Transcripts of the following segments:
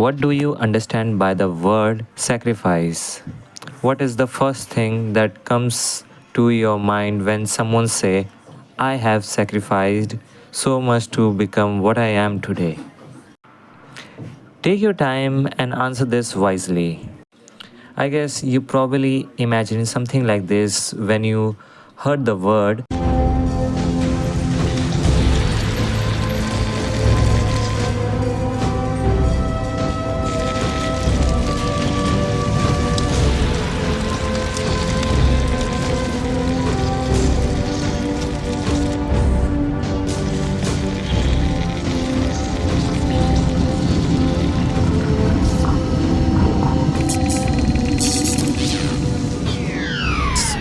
What do you understand by the word sacrifice? What is the first thing that comes to your mind when someone say, I have sacrificed so much to become what I am today? Take your time and answer this wisely. I guess you probably imagined something like this when you heard the word.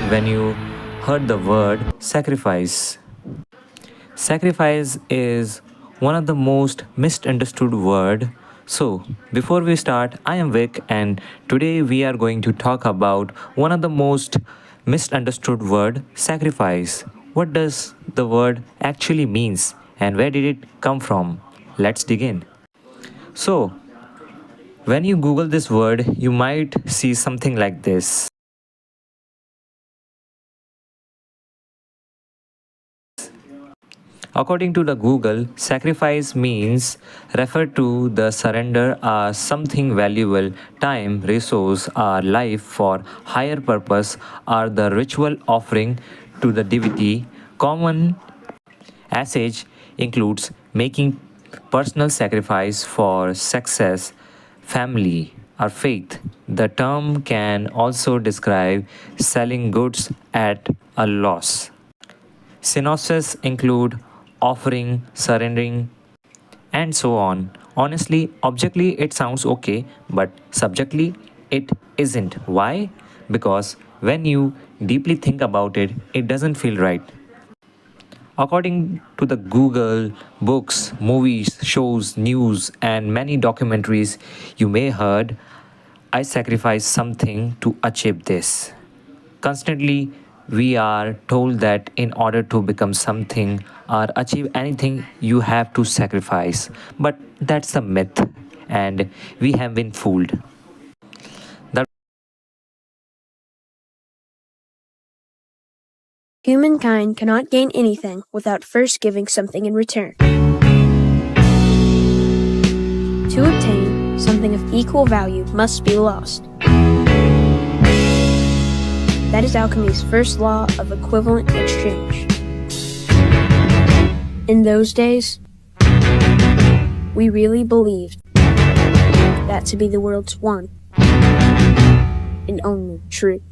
When you heard the word sacrifice. Sacrifice is one of the most misunderstood word. So, before we start, I am Vic and today we are going to talk about one of the most misunderstood word, sacrifice. What does the word actually means and where did it come from? Let's dig in. So, when you google this word, you might see something like this. According to the Google, sacrifice means refer to the surrender of something valuable, time, resource, or life for higher purpose, or the ritual offering to the divinity. Common usage includes making personal sacrifice for success, family, or faith. The term can also describe selling goods at a loss. Synopses include offering, surrendering, and so on. Honestly, objectively, it sounds okay, but subjectively, it isn't. Why? Because when you deeply think about it, it doesn't feel right. According to the Google, books, movies, shows, news, and many documentaries you may heard, I sacrifice something to achieve this. Constantly, we are told that in order to become something or achieve anything, you have to sacrifice. But that's a myth, and we have been fooled. That Humankind cannot gain anything without first giving something in return. To obtain, something of equal value must be lost. That is alchemy's first law of equivalent exchange. In those days, we really believed that to be the world's one and only truth.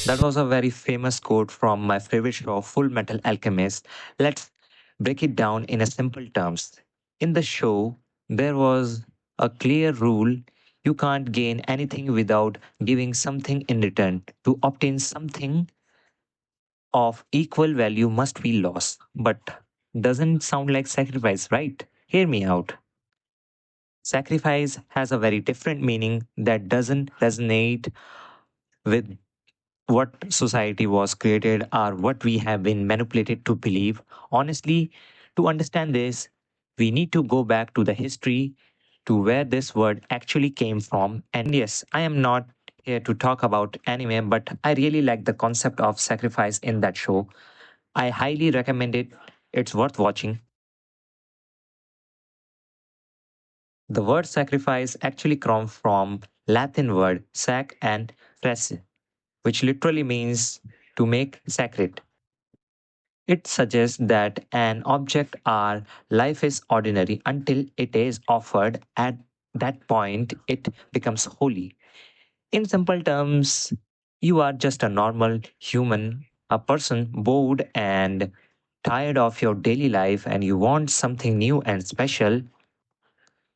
That was a very famous quote from my favorite show, Full Metal Alchemist. Let's break it down in a simple terms. In the show, there was a clear rule: you can't gain anything without giving something in return. To obtain something of equal value must be lost. But doesn't sound like sacrifice, right? Hear me out. Sacrifice has a very different meaning that doesn't resonate with what society was created or what we have been manipulated to believe. Honestly, to understand this, we need to go back to the history to where this word actually came from. And yes, I am not here to talk about anime, but I really like the concept of sacrifice in that show. I highly recommend it. It's worth watching. The word sacrifice actually comes from Latin word sac and res, which literally means to make sacred. It suggests that an object or life is ordinary until it is offered. At that point, it becomes holy. In simple terms, you are just a normal human, a person bored and tired of your daily life, and you want something new and special.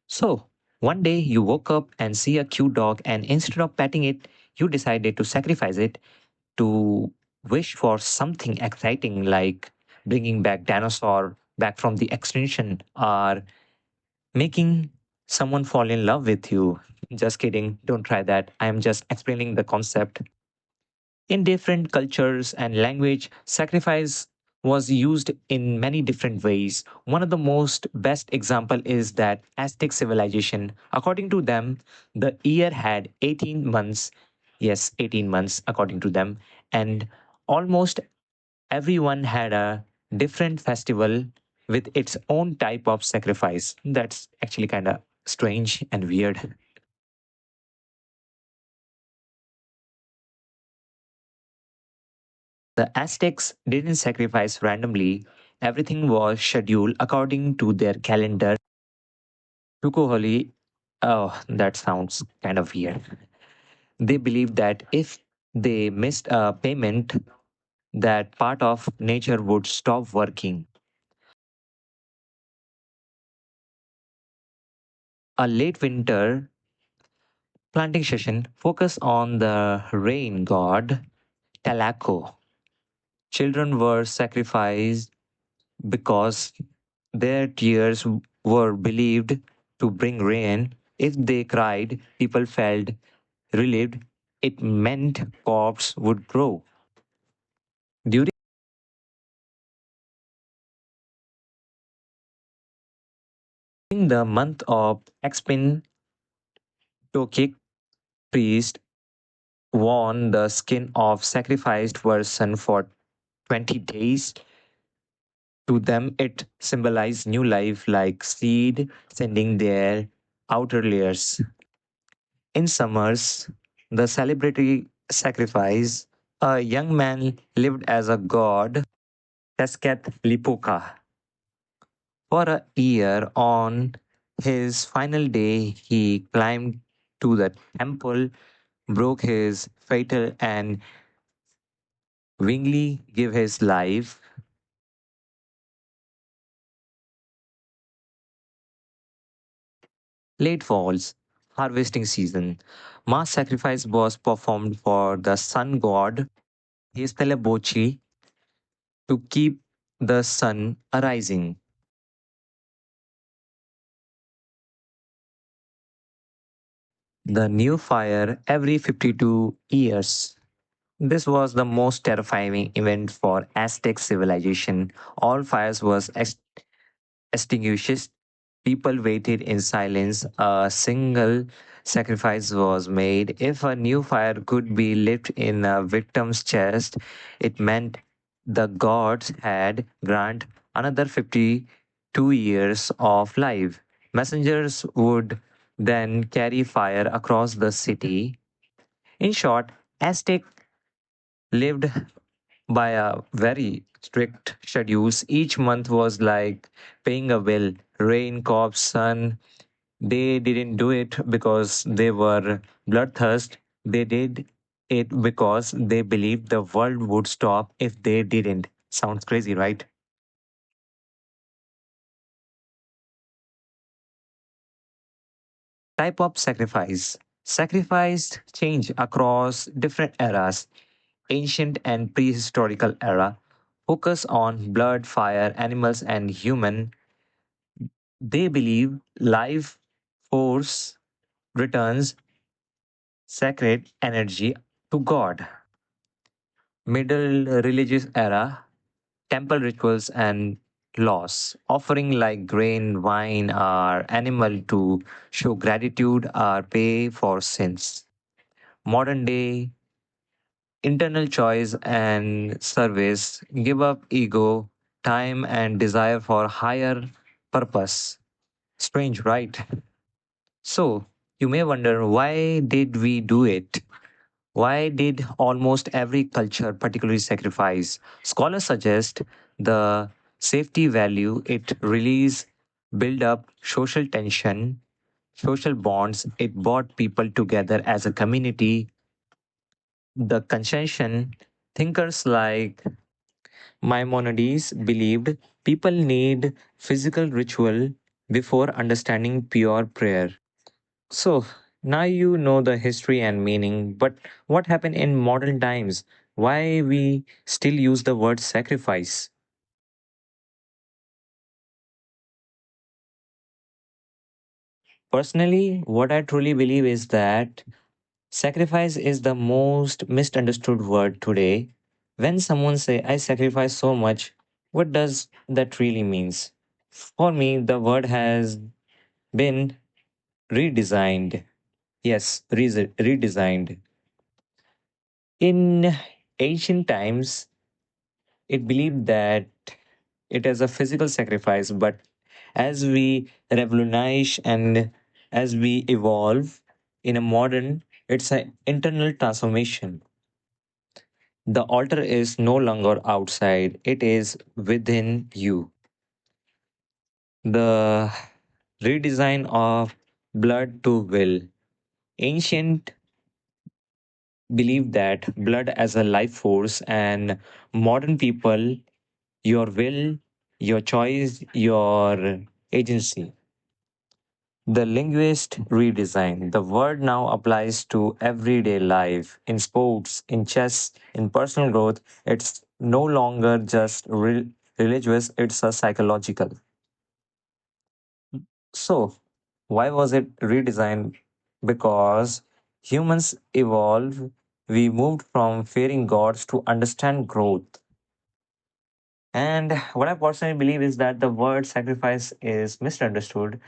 So, one day you woke up and see a cute dog, and instead of petting it, you decided to sacrifice it to wish for something exciting like bringing back dinosaur back from the extinction or making someone fall in love with you. Just kidding, don't try that. I am just explaining the concept. In different cultures and language, sacrifice was used in many different ways. One of the most best example is that Aztec civilization. According to them, the year had 18 months. Yes, 18 months according to them, and almost everyone had a different festival with its own type of sacrifice. That's actually kind of strange and weird. The Aztecs didn't sacrifice randomly. Everything was scheduled according to their calendar. Tukoholi, oh, that sounds kind of weird. They believed that if they missed a payment, that part of nature would stop working. A late winter planting session focused on the rain god Talaco. Children were sacrificed because their tears were believed to bring rain. If they cried, people felt relieved. It meant crops would grow. During the month of Expin, Tokik priest wore the skin of sacrificed person for 20 days. To them, it symbolized new life, like seed sending their outer layers. In summers, the celebratory sacrifice, a young man lived as a god, Tezcat Lipoka. For a year, on his final day, he climbed to the temple, broke his fatal, and willingly gave his life. Late falls, harvesting season. Mass sacrifice was performed for the sun god, Hestelebochi, to keep the sun arising. The new fire every 52 years. This was the most terrifying event for Aztec civilization. All fires was extinguished. People waited in silence. A single sacrifice was made. If a new fire could be lit in a victim's chest, it meant the gods had granted another 52 years of life. Messengers would then carry fire across the city. In short, Aztec lived by a very strict schedules. Each month was like paying a bill. Rain, cops, sun. They didn't do it because they were bloodthirst. They did it because they believed the world would stop if they didn't. Sounds crazy, right? Type of sacrifice. Sacrifice change across different eras. Ancient and prehistorical era focus on blood, fire, animals, and human. They believe life force returns sacred energy to God. Middle religious era, temple rituals and laws, offering like grain, wine, or animal to show gratitude or pay for sins. Modern day, internal choice and service, give up ego, time, and desire for higher purpose. Strange, right? So, you may wonder, why did we do it? Why did almost every culture particularly sacrifice? Scholars suggest the safety value it release build up social tension, social bonds. It brought people together as a community. The concession thinkers like Maimonides believed people need physical ritual before understanding pure prayer. So now you know the history and meaning, but what happened in modern times? Why we still use the word sacrifice? Personally, what I truly believe is that sacrifice is the most misunderstood word today. When someone say I sacrifice so much, What does that really means? For me, the word has been redesigned. Yes, redesigned. In ancient times, it believed that it is a physical sacrifice, but as we revolutionize and as we evolve in a modern, it's an internal transformation. The altar is no longer outside, it is within you. The redesign of blood to will. Ancient believed that blood as a life force, and modern people, your will, your choice, your agency. The linguist redesign. The word now applies to everyday life, in sports, in chess, in personal growth. It's no longer just religious, it's a psychological. So, why was it redesigned? Because humans evolve. We moved from fearing gods to understand growth. And what I personally believe is that the word sacrifice is misunderstood.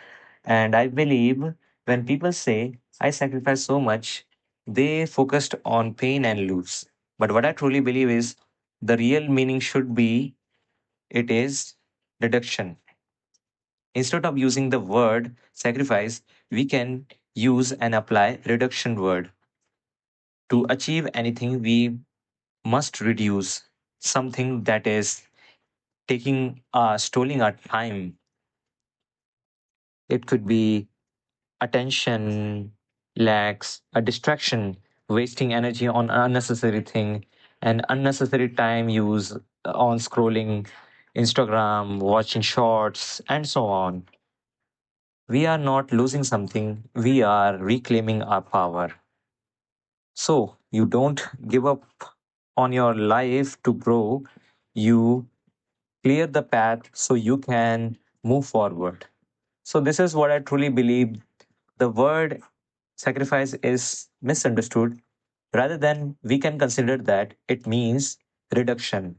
And I believe when people say, I sacrifice so much, they focused on pain and lose. But what I truly believe is the real meaning should be it is reduction. Instead of using the word sacrifice, we can use and apply reduction word. To achieve anything, we must reduce something that is taking stealing our time. It could be attention lacks, a distraction, wasting energy on unnecessary thing, and unnecessary time use on scrolling Instagram, watching shorts, and so on. We are not losing something, we are reclaiming our power. So you don't give up on your life to grow, you clear the path so you can move forward. So, this is what I truly believe. The word sacrifice is misunderstood. Rather than we can consider that it means reduction.